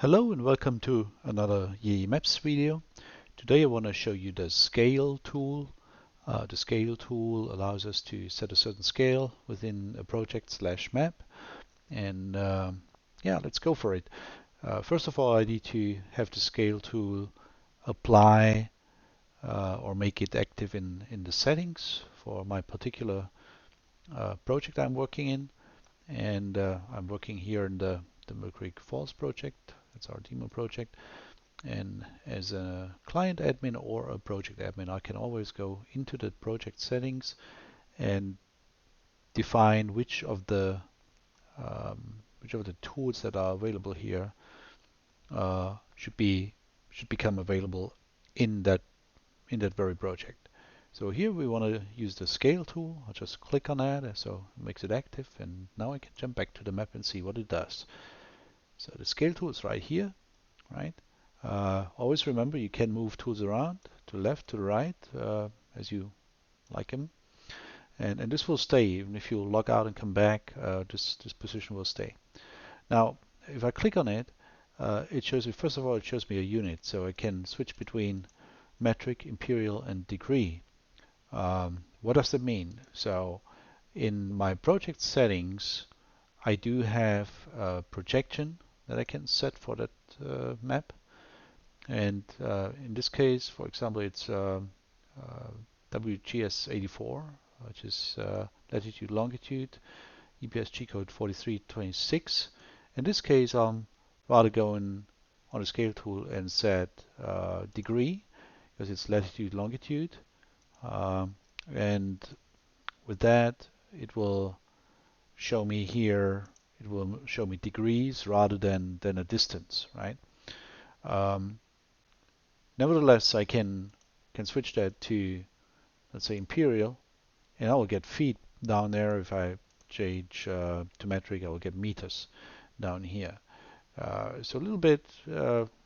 Hello and welcome to another yey'maps video. Today I want to show you the scale tool. The scale tool allows us to set a certain scale within a project/map, and yeah, let's go for it. First of all, I need to have the scale tool apply or make it active in the settings for my particular project I'm working in. And I'm working here in the Mill Creek Falls project. That's our demo project. And as a client admin or a project admin, I can always go into the project settings and define which of the tools that are available here should become available in that very project. So here we want to use the scale tool. I'll just click on that, so it makes it active, and now I can jump back to the map and see what it does. So the scale tool is right here, right? Always remember you can move tools around to the left, to the right, as you like them. And this will stay. Even if you log out and come back, this position will stay. Now, if I click on it, it shows me, first of all, it shows me a unit. So I can switch between metric, imperial, and degree. What does that mean? So in my project settings, I do have a projection that I can set for that map. And in this case, for example, it's WGS 84, which is latitude, longitude, EPSG code 4326. In this case, I'm rather going on the scale tool and set degree, because it's latitude, longitude. And with that, it will show me here, it will show me degrees rather than a distance, right? Nevertheless, I can switch that to, let's say, imperial, and I will get feet down there. If I change to metric, I will get meters down here. So a little bit,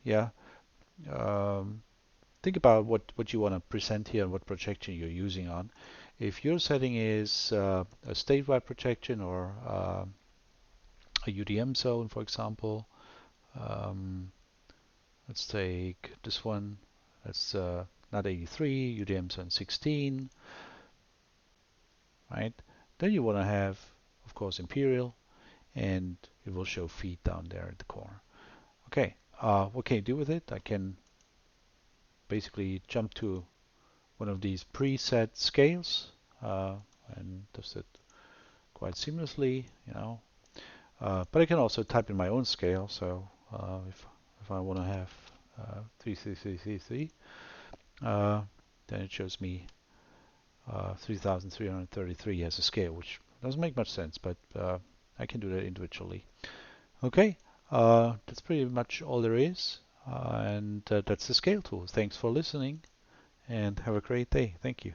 yeah. Think about what you want to present here and what projection you're using on. If your setting is a statewide projection or a UDM zone, for example, let's take this one. That's not 83, UDM zone 16, right? Then you want to have, of course, imperial, and it will show feet down there at the corner. Okay, what can you do with it? I can basically jump to one of these preset scales, and does it quite seamlessly, you know. But I can also type in my own scale. So if I want to have 3333, then it shows me 3333 as a scale, which doesn't make much sense, but I can do that individually. Okay, that's pretty much all there is, and that's the scale tool. Thanks for listening, and have a great day. Thank you.